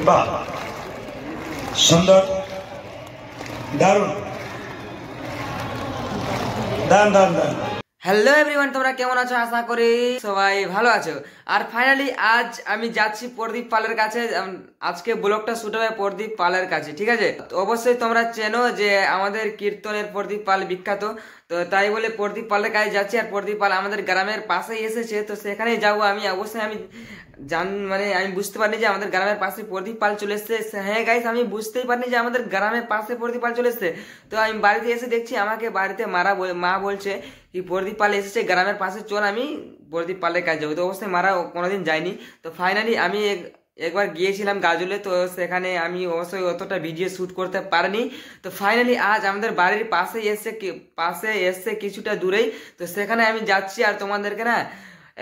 বাহ, সুন্দর, দারুণ, দান দান দান। হ্যালো এভরিওয়ান, তোমরা কেমন আছো? আশা করি সবাই ভালো আছো। আর ফাইনালি আজ আমি যাচ্ছি প্রদীপ পালের কাছে। আজকে ব্লগটা শুট হবে প্রদীপ পালের কাছে, ঠিক আছে? তো অবশ্যই তোমরা চেনো যে আমাদের কীর্তনের প্রদীপ পাল বিখ্যাত, তো তাই বলে প্রদীপ পালের কাছে যাচ্ছি। আর প্রদীপ পাল আমাদের গ্রামের পাশেই এসেছে, তো সেখানেই যাবো আমি। অবশ্যই আমি আমি বুঝতে পারিনি যে আমাদের গ্রামের পাশে প্রদীপ পাল চলে এসছে। হ্যাঁ গাইস, আমি বুঝতেই পারিনি যে আমাদের গ্রামের পাশে প্রদীপ পাল চলে এসছে। তো আমি বাড়িতে এসে দেখছি আমাকে বাড়িতে মা বলছে কি প্রদীপ পাল এসেছে গ্রামের পাশে, চল আমি প্রদীপ পালের কাছে যাবো। তো অবশ্যই মারা কোনোদিন যায়নি। তো ফাইনালি আমি একবার গিয়েছিলাম গাজলে, তো সেখানে আমি অবশ্যই অতটা ভিডিও শ্যুট করতে পারিনি। তো ফাইনালি আজ আমাদের বাড়ির পাশে এসছে কিছুটা দূরেই, তো সেখানে আমি যাচ্ছি। আর তোমাদেরকে না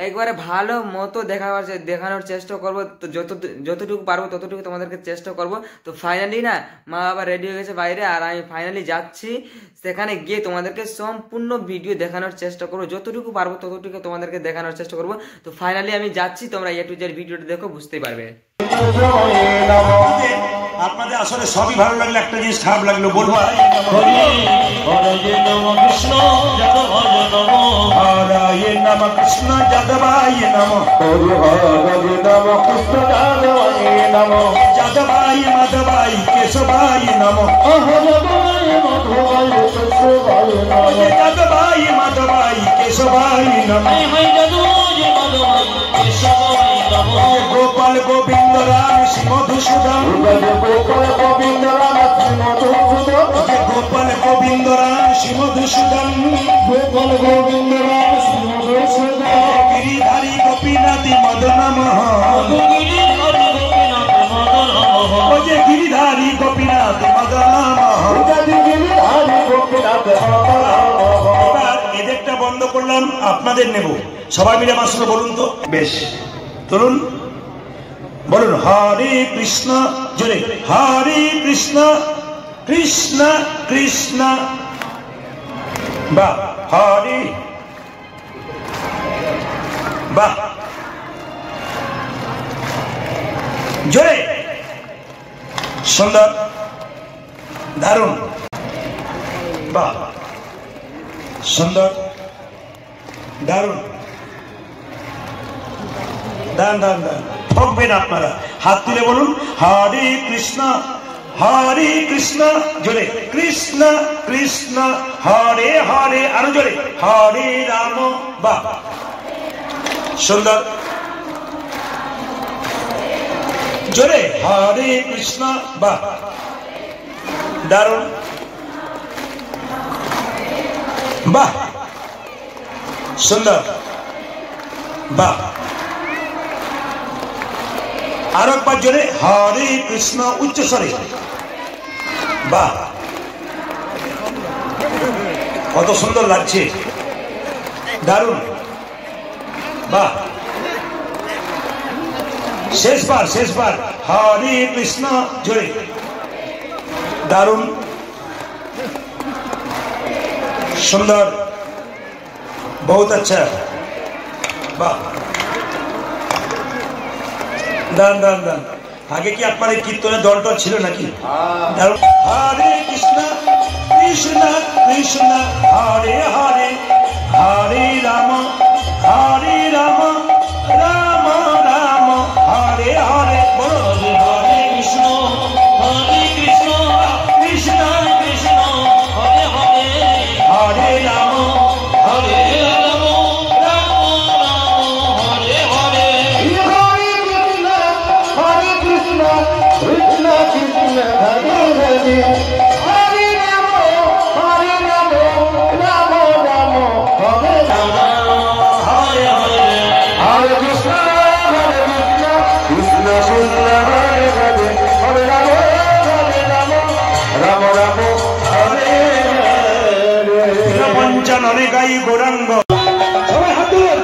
একবারে ভালো মতো দেখানোর চেষ্টা করবো, তো যতটুকু পারবো ততটুকু তোমাদেরকে চেষ্টা করব। তো ফাইনালি না মা বাবা রেডি হয়ে গেছে বাইরে, আর আমি ফাইনালি যাচ্ছি সেখানে গিয়ে তোমাদেরকে সম্পূর্ণ ভিডিও দেখানোর চেষ্টা করবো, যতটুকু পারবো ততটুকু তোমাদেরকে দেখানোর চেষ্টা করবো। তো ফাইনালি আমি যাচ্ছি, তোমরা এ টু জেড ভিডিওটা দেখো, বুঝতেই পারবে। আপনাদের আসলে সবই ভালো লাগলো, একটা জিনিস খারাপ লাগলো বলবো। কৃষ্ণ হরায় নম, কৃষ্ণ যাদবায় নম, যাদবায় মাধবায় কেশবায় নম, যাদবায় মাধবায় কেশবায় নম, গোপাল গোবিন্দ রাম শ্রী মধুসূদন, গোপাল গোবিন্দ রাম শ্রী মধুসূদন, গোপাল গোবিন্দ রাম শ্রী মধুসূদন, গোপাল গোবিন্দ রাম শ্রী মধুসূদন, গিরিধারী গোপীনাথী মদন মোহন, গিরিধারী গোপীনাথ মদন মোহন। এবার এদেরটা বন্ধ করলাম, আপনাদের নেব। সবাই মিলে আমার সঙ্গে বলুন তো। বেশ, চলুন বলুন হরে কৃষ্ণ, জোরে হরে কৃষ্ণ কৃষ্ণ কৃষ্ণ বা হরে বা, জোরে, সুন্দর, দারুণ, বা সুন্দর, দারুণ, দান দান দান। ঠকবেন আপনারা, হাত তুলে বলুন হরে কৃষ্ণ জোরে কৃষ্ণ কৃষ্ণ হরে হরে, আরো জোরে হরে রাম, বা সুন্দর, জোরে হরে কৃষ্ণ, বা দারুণ, বাহ সুন্দর, বাহ আর একবার জোরে হরে কৃষ্ণ উচ্চ স্বরে, বাহ কত সুন্দর লাগছে, দারুণ, বাহ শেষবার হরে কৃষ্ণ জোরে, দারুণ, সুন্দর, বহুত আচ্ছা, বাহ দান দান দান। আগে কি আপনার এই কীর্তনের দলটা ছিল নাকি? হরে কৃষ্ণ কৃষ্ণ কৃষ্ণ হরে হরে, হরে রাম রাম রাম হরে হরে, বলো হরে কৃষ্ণ কৃষ্ণ কৃষ্ণ হরে হরে, হরে রাম পঞ্চাননে গাই গৌরাঙ্গ। সবাই হাত তুলুন।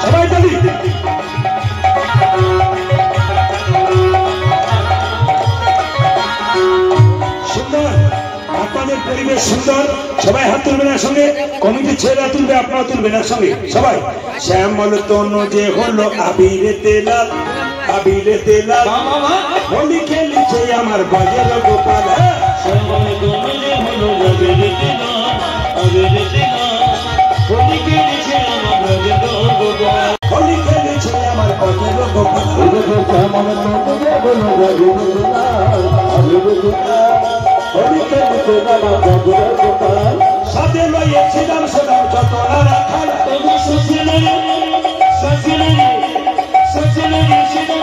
সবাই তালি। সুন্দর, আপনাদের পরিবেশ সুন্দর। সবাই হাত তুলবেন সঙ্গে, কমিটির ছেলেরা তুলবে, আপনারা তুলবেন একসঙ্গে সবাই। শ্যামল তনু যে হলো আবিরেতে লাল, আবিরেতে লাল, হোলি খেলেছে আমার বাজের গোপাল। শ্যামল তনু যে হলো আবিরেতে লাল, আবিরেতে লাল, হোলি খেলেছে আমার বাজের গোপাল, হোলি খেলেছে আমার বাজের গোপাল। শ্যামল তনু যে হলো আবিরেতে লাল, আবিরেতে লাল, হোলি খেলেছে আমার বাজের গোপাল। সাথে লইয়েছিলাম সোনার যতনা রাখাল, সাথে লইয়ে সাথে লইয়ে সাথে লইয়েছিলাম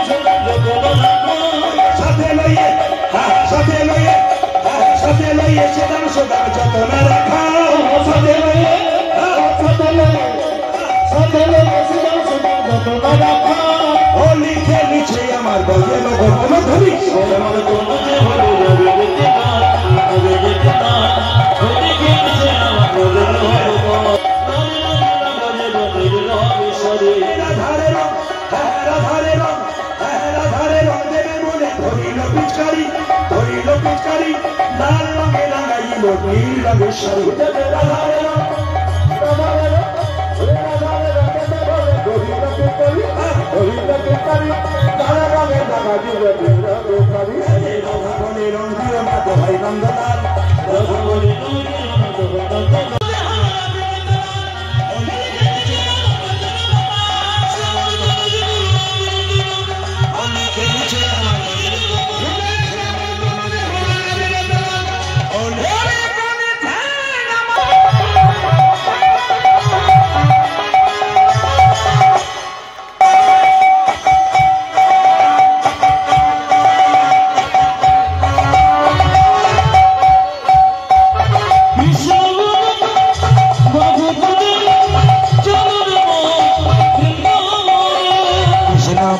সোনার যতনা রাখাল, সাথে লইয়ে সাথে লইয়েছিলাম সোনার যতনা রাখাল। হোলি খেলেছে আমার বাজের গোপাল। ধরি আমার কোনো যে হলো আবিরেতে লাল, আবিরেতে লাল, হোলি খেলেছে আমার বাজের গোপাল। রাধারে রং, রাধারে রং, রাধারে রং দেবে বলে ধরিল পিচকারি, ধরিল পিচকারি, লাল রঙে লাগাইল নীল রঙের শাড়ি। রাধারে রং, রাধারে রং, রাধারে রং দেবে বলে ধরিল পিচকারি, ধরিল পিচকারি, লাল রঙে লাগাইল নীল রঙের শাড়ি। রাধা বলে রং দিও না দোহাই নন্দলাল, রাধা বলে রং দিও না দোহাই নন্দলাল।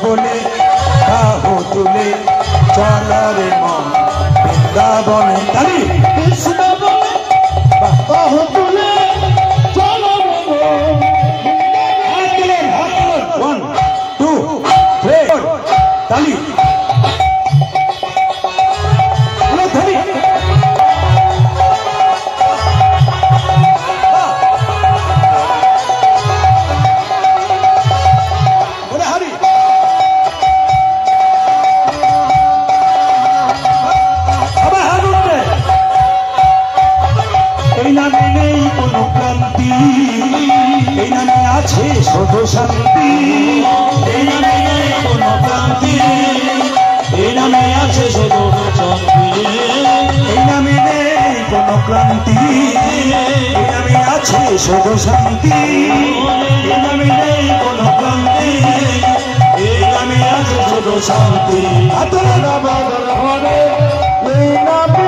বলে কাহু তুলে চলরে মন বৃন্দাবনে তালি, কৃষ্ণ বলে কাহু তুলে চলরে মন। হাত তুলেন, হাত তুলেন, 1 2 3 তালি, ধরি আছে শুধু শান্তি, এই নামে নেই কোনো ক্লান্তি, এই নামে আছে শুধু শান্তি, এই নামে নেই কোনো ক্লান্তি, এই নামে আছে শুধু শান্তি, এই নামে নেই কোনো ক্লান্তি, এই নামে আছে শুধু শান্তি। আতরে নামার ঘরে এই নামে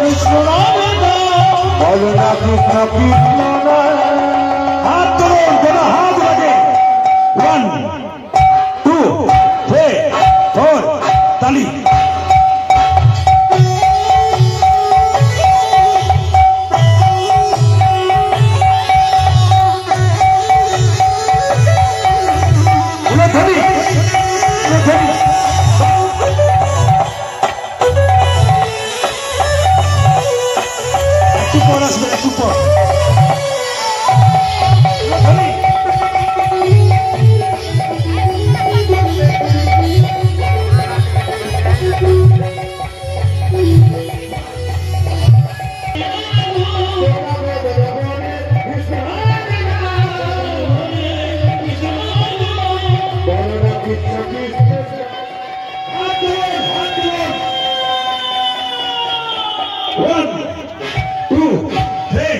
কৃষ্ণ কৃষ্ণ হাত তুলুন, কোনো হাত লাগে। 1 2 3 4 তালি। One, two, three.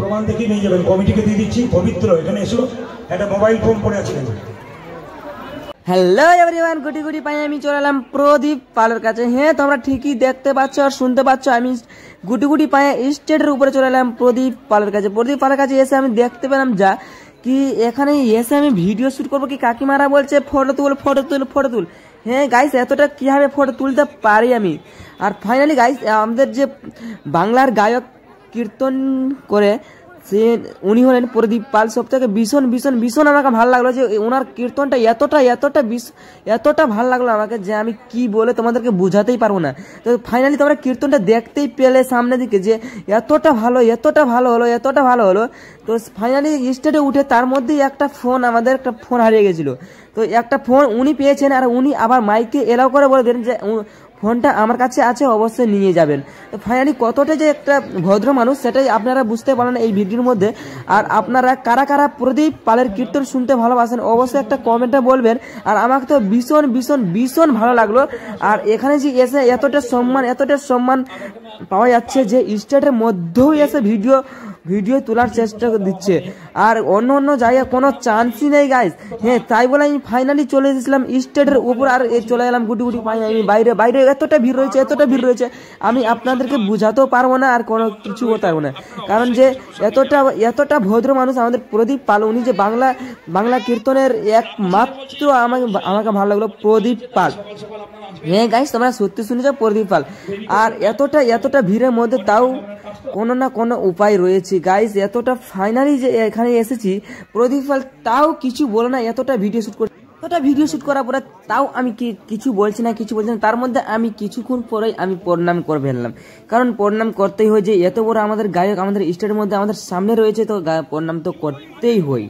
প্রমাণ দেখে নিয়ে যাবেন, কমিটিকে দিয়ে দিচ্ছি। পবিত্র এখানে এসো, একটা মোবাইল ফোন পড়ে আছিলেন। হ্যালো এভরিওয়ান, গুটি গুটি পাই আমি চলে এলাম প্রদীপ পালের কাছে। হ্যাঁ, তোমরা ঠিকই দেখতে পাচ্ছ আর শুনতে পাচ্ছ, আমি গুটি গুটি পায়ে স্টেটের উপরে চলে এলাম প্রদীপ পালের কাছে। প্রদীপ পালের কাছে এসে আমি দেখতে পেলাম যা কি এখানে এসে আমি ভিডিও শুট করবো, কি কাকিমারা বলছে ফটো তুল ফটো তুল ফটো তুল। হ্যাঁ গাইস, এতটা কিভাবে ফটো তুলতে পারি আমি। আর ফাইনালি গাইস, আমাদের যে বাংলার গায়ক কীর্তন করে সে উনি হলেন প্রদীপ পাল। সব থেকে ভীষণ ভীষণ ভীষণ আমাকে ভালো লাগলো যে ওনার কীর্তনটা এতটা ভালো লাগলো আমাকে যে আমি কি বলে তোমাদেরকে বোঝাতেই পারবো না। তো ফাইনালি তোমরা কীর্তনটা দেখতেই পেলে সামনের দিকে যে এতটা ভালো হলো। তো ফাইনালি স্টেজে উঠে তার মধ্যেই আমাদের একটা ফোন হারিয়ে গেছিলো। তো একটা ফোন উনি পেয়েছেন আর উনি আবার মাইকে এলাও করে বলে দেন যে ফোনটা আমার কাছে আছে, অবশ্যই নিয়ে যাবেন। তো ফাইনালি কতটা যে একটা ভদ্র মানুষ সেটাই আপনারা বুঝতে পারেন এই ভিডিওর মধ্যে। আর আপনারা কারা কারা প্রদীপ পালের কীর্তন শুনতে ভালোবাসেন অবশ্যই একটা কমেন্টে বলবেন। আর আমাকে তো ভীষণ ভালো লাগলো। আর এখানে যে এসে এতটা সম্মান পাওয়া যাচ্ছে যে স্টেটের মধ্যেও এসে ভিডিও তোলার চেষ্টা দিচ্ছে, আর অন্য জায়গায় কোনো চান্সই নেই গাইস। হ্যাঁ, তাই বলে আমি ফাইনালি চলে এসেছিলাম স্টেটের উপর আর চলে এলাম গুটি গুটি পাই আমি বাইরে এতটা ভিড় রয়েছে আমি আপনাদেরকে বুঝাতেও পারবো না আর কোনো কিছু করতে পারবো না। কারণ যে এতটা ভদ্র মানুষ আমাদের প্রদীপ পাল, উনি যে বাংলা কীর্তনের একমাত্র আমাকে ভালো লাগলো প্রদীপ পাল। হ্যাঁ গাইস, তোমরা সত্যি শুনেছ প্রদীপ পাল। আর এতটা ভিড়ের মধ্যে তাও কোনো না কোনো উপায় রয়েছে গাইস। এতটা ফাইনালি যে এখানে এসেছি প্রদীপ পাল তাও কিছু বলে না, এতটা ভিডিও শুট করার পরে তাও আমি কিছু বলছি না। তার মধ্যে আমি কিছুক্ষণ পরেই আমি প্রণাম করে ফেললাম, কারণ প্রণাম করতেই হয় যে এত বড় আমাদের গায়ক আমাদের স্টেটের মধ্যে আমাদের সামনে রয়েছে, তো প্রণাম তো করতেই হয়।